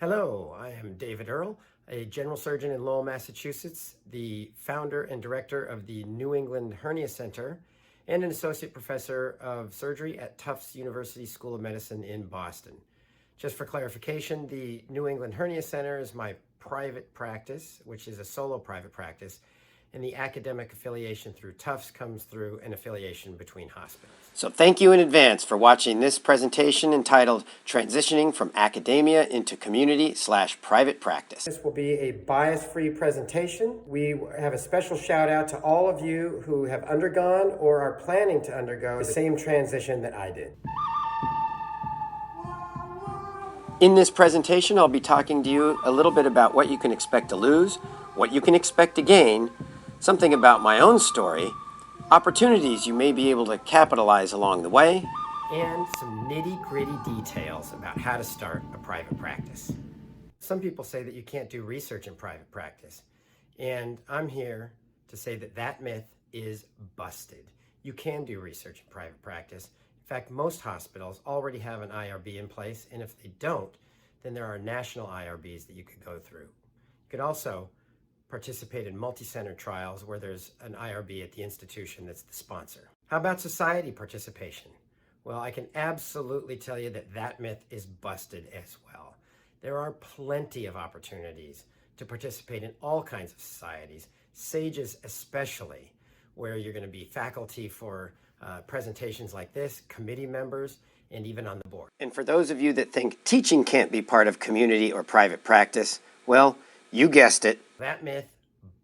Hello, I am David Earle, a general surgeon in Lowell, Massachusetts, the founder and director of the New England Hernia Center, and an associate professor of surgery at Tufts University School of Medicine in Boston. Just for clarification, the New England Hernia Center is my private practice, which is a solo private practice, and the academic affiliation through Tufts comes through an affiliation between hospitals. So thank you in advance for watching this presentation entitled Transitioning from Academia into Community/Private Practice. This will be a bias-free presentation. We have a special shout out to all of you who have undergone or are planning to undergo the same transition that I did. In this presentation, I'll be talking to you a little bit about what you can expect to lose, what you can expect to gain, something about my own story, opportunities you may be able to capitalize along the way, and some nitty-gritty details about how to start a private practice. Some people say that you can't do research in private practice, and I'm here to say that that myth is busted. You can do research in private practice. In fact, most hospitals already have an IRB in place, and if they don't, then there are national IRBs that you could go through. You could also participate in multi-center trials where there's an IRB at the institution that's the sponsor. How about society participation? Well, I can absolutely tell you that that myth is busted as well. There are plenty of opportunities to participate in all kinds of societies, SAGES especially, where you're going to be faculty for presentations like this, committee members, and even on the board. And for those of you that think teaching can't be part of community or private practice, well, you guessed it. That myth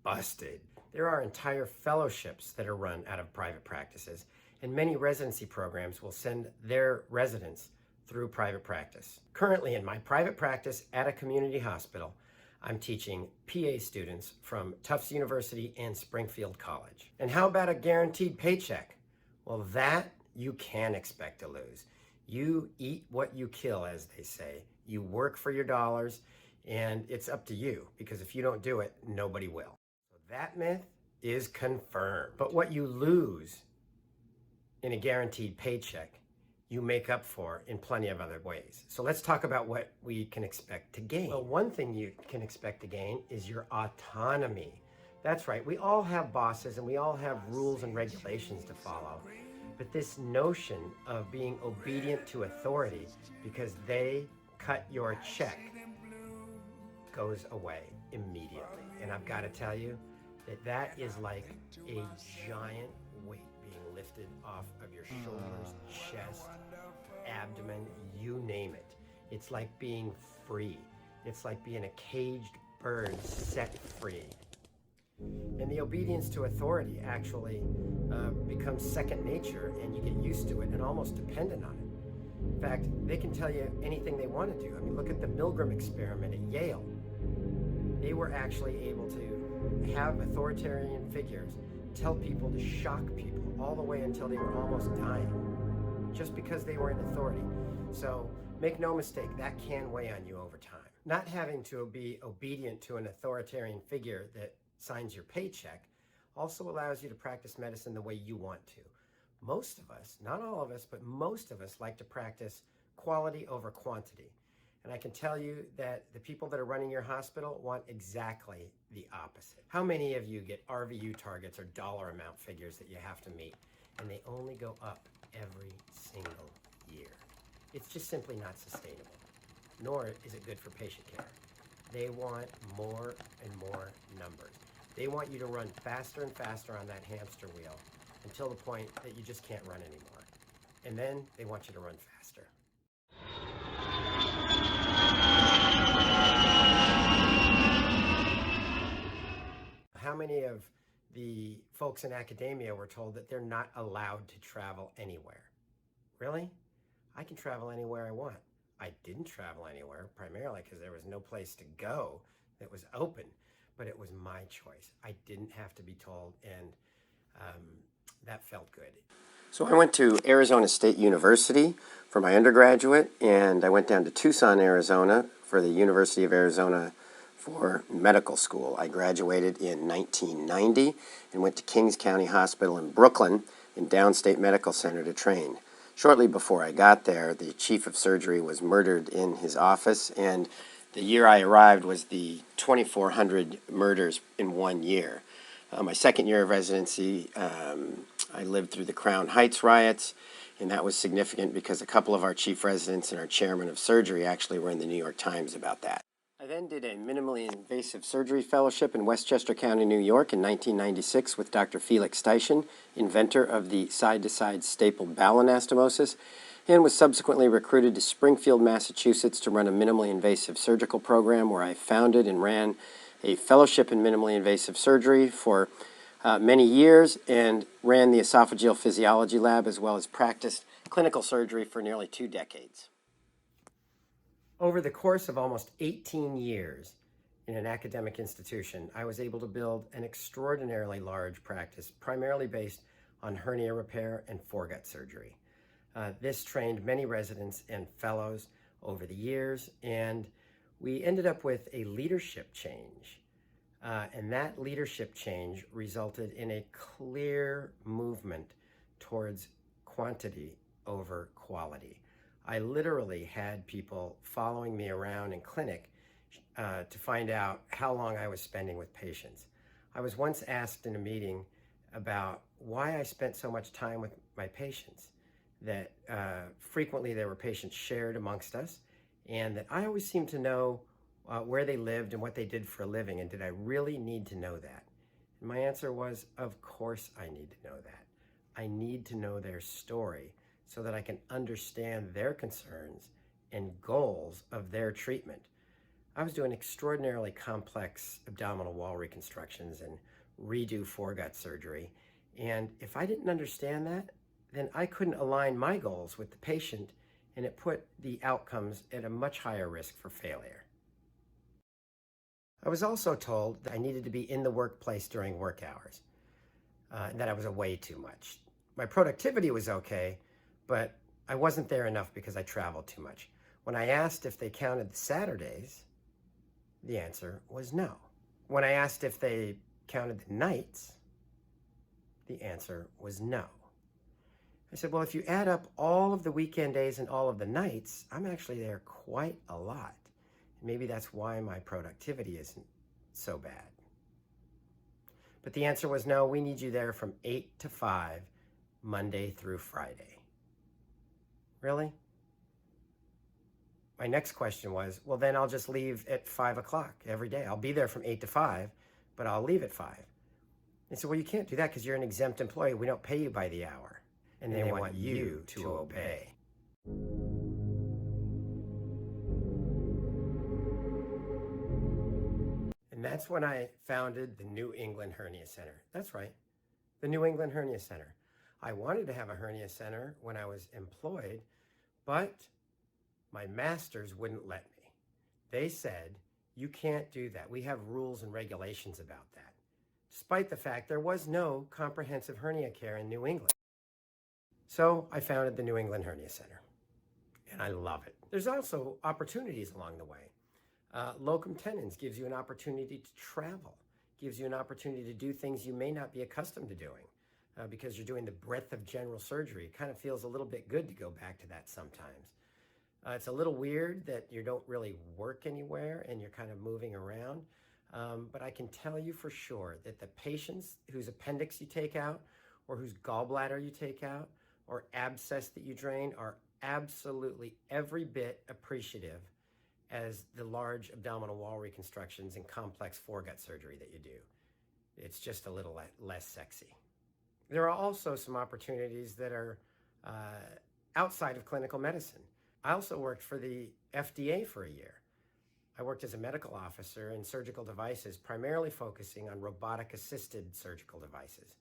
busted. There are entire fellowships that are run out of private practices, and many residency programs will send their residents through private practice. Currently, in my private practice at a community hospital, I'm teaching PA students from Tufts University and Springfield College. And how about a guaranteed paycheck? Well, that you can expect to lose. You eat what you kill, as they say. You work for your dollars, and it's up to you, because if you don't do it, nobody will. So that myth is confirmed. But what you lose in a guaranteed paycheck, you make up for in plenty of other ways. So let's talk about what we can expect to gain. Well, one thing you can expect to gain is your autonomy. That's right, we all have bosses and we all have rules and regulations to follow. But this notion of being obedient to authority because they cut your check goes away immediately. And I've got to tell you that that is like a giant weight being lifted off of your shoulders, chest, abdomen, you name it. It's like being free. It's like being a caged bird set free. And the obedience to authority actually becomes second nature, and you get used to it and almost dependent on it. In fact, they can tell you anything they want to do. I mean, look at the Milgram experiment at Yale. They were actually able to have authoritarian figures tell people to shock people all the way until they were almost dying, just because they were in authority. So make no mistake, that can weigh on you over time. Not having to be obedient to an authoritarian figure that signs your paycheck also allows you to practice medicine the way you want to. Most of us, not all of us, but most of us like to practice quality over quantity. And I can tell you that the people that are running your hospital want exactly the opposite. How many of you get RVU targets or dollar amount figures that you have to meet, and they only go up every single year? It's just simply not sustainable, nor is it good for patient care. They want more and more numbers. They want you to run faster and faster on that hamster wheel until the point that you just can't run anymore. And then they want you to run faster. How many of the folks in academia were told that they're not allowed to travel anywhere? Really? I can travel anywhere I want. I didn't travel anywhere, primarily because there was no place to go that was open, but it was my choice. I didn't have to be told, and that felt good. So I went to Arizona State University for my undergraduate, and I went down to Tucson, Arizona for the University of Arizona for medical school. I graduated in 1990 and went to Kings County Hospital in Brooklyn in Downstate Medical Center to train. Shortly before I got there, the chief of surgery was murdered in his office, and The year I arrived was the 2,400 murders in 1 year. My second year of residency, I lived through the Crown Heights riots, and that was significant because a couple of our chief residents and our chairman of surgery actually were in the New York Times about that. I then did a minimally invasive surgery fellowship in Westchester County, New York in 1996 with Dr. Felix Steichen, inventor of the side-to-side staple bowel anastomosis, and was subsequently recruited to Springfield, Massachusetts to run a minimally invasive surgical program where I founded and ran a fellowship in minimally invasive surgery for many years and ran the esophageal physiology lab as well as practiced clinical surgery for nearly 2 decades. Over the course of almost 18 years in an academic institution, I was able to build an extraordinarily large practice, primarily based on hernia repair and foregut surgery. This trained many residents and fellows over the years, and we ended up with a leadership change. And that leadership change resulted in a clear movement towards quantity over quality. I literally had people following me around in clinic to find out how long I was spending with patients. I was once asked in a meeting about why I spent so much time with my patients, that frequently there were patients shared amongst us, and that I always seemed to know where they lived and what they did for a living, and did I really need to know that? And my answer was, of course I need to know that. I need to know their story so that I can understand their concerns and goals of their treatment. I was doing extraordinarily complex abdominal wall reconstructions and redo foregut surgery, and if I didn't understand that, then I couldn't align my goals with the patient, and it put the outcomes at a much higher risk for failure. I was also told that I needed to be in the workplace during work hours, and that I was away too much. My productivity was okay, but I wasn't there enough because I traveled too much. When I asked if they counted the Saturdays, the answer was no. When I asked if they counted the nights, the answer was no. I said, well, if you add up all of the weekend days and all of the nights, I'm actually there quite a lot. Maybe that's why my productivity isn't so bad. But the answer was no, we need you there from 8 to 5, Monday through Friday. Really? My next question was, well, then I'll just leave at 5 o'clock every day. I'll be there from 8 to 5, but I'll leave at 5. They said, well, you can't do that because you're an exempt employee. We don't pay you by the hour. And they want you to obey. And that's when I founded the New England Hernia Center. That's right, the New England Hernia Center. I wanted to have a hernia center when I was employed, but my masters wouldn't let me. They said, you can't do that. We have rules and regulations about that. Despite the fact there was no comprehensive hernia care in New England. So I founded the New England Hernia Center, and I love it. There's also opportunities along the way. Locum tenens gives you an opportunity to travel, gives you an opportunity to do things you may not be accustomed to doing because you're doing the breadth of general surgery. It kind of feels a little bit good to go back to that sometimes. It's a little weird that you don't really work anywhere and you're kind of moving around, but I can tell you for sure that the patients whose appendix you take out or whose gallbladder you take out or abscess that you drain are absolutely every bit appreciative as the large abdominal wall reconstructions and complex foregut surgery that you do. It's just a little less sexy. There are also some opportunities that are outside of clinical medicine. I also worked for the FDA for a year. I worked as a medical officer in surgical devices, primarily focusing on robotic-assisted surgical devices.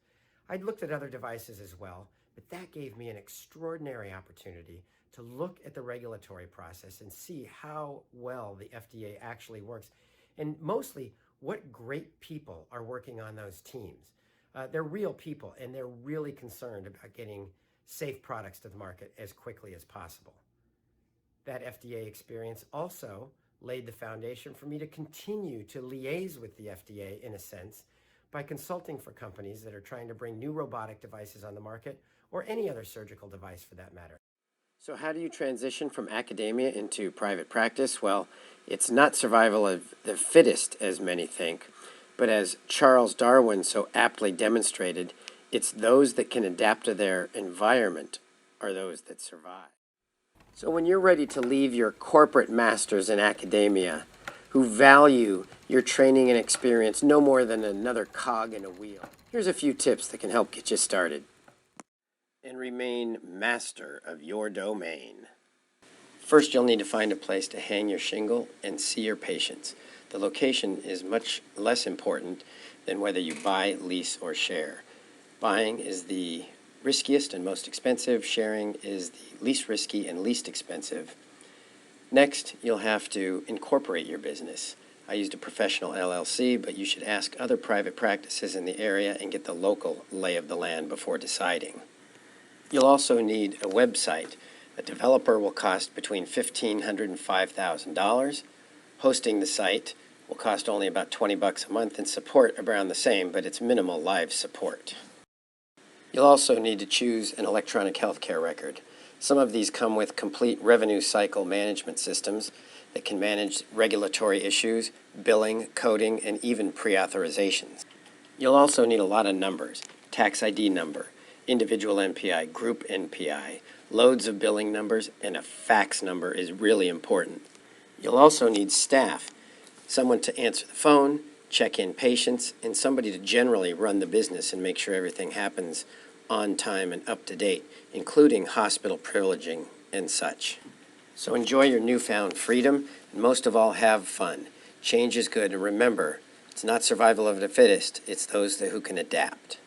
I'd looked at other devices as well, but that gave me an extraordinary opportunity to look at the regulatory process and see how well the FDA actually works, and mostly what great people are working on those teams. They're real people, and they're really concerned about getting safe products to the market as quickly as possible. That FDA experience also laid the foundation for me to continue to liaise with the FDA in a sense by consulting for companies that are trying to bring new robotic devices on the market or any other surgical device for that matter. So how do you transition from academia into private practice? Well, It's not survival of the fittest, as many think, but as Charles Darwin so aptly demonstrated, it's those that can adapt to their environment are those that survive. So when you're ready to leave your corporate masters in academia, who value your training and experience no more than another cog in a wheel, here's a few tips that can help get you started. And remain master of your domain. First, you'll need to find a place to hang your shingle and see your patients. The location is much less important than whether you buy, lease, or share. Buying is the riskiest and most expensive. Sharing is the least risky and least expensive. Next, you'll have to incorporate your business. I used a professional LLC, but you should ask other private practices in the area and get the local lay of the land before deciding. You'll also need a website. A developer will cost between $1,500 and $5,000. Hosting the site will cost only about $20 a month and support around the same, but it's minimal live support. You'll also need to choose an electronic healthcare record. Some of these come with complete revenue cycle management systems that can manage regulatory issues, billing, coding, and even pre-authorizations. You'll also need a lot of numbers: tax ID number, individual NPI, group NPI, loads of billing numbers, and a fax number is really important. You'll also need staff, someone to answer the phone, check in patients, and somebody to generally run the business and make sure everything happens on time and up to date, including hospital privileging and such. So enjoy your newfound freedom, and most of all, have fun. Change is good, and remember, it's not survival of the fittest, it's those who can adapt.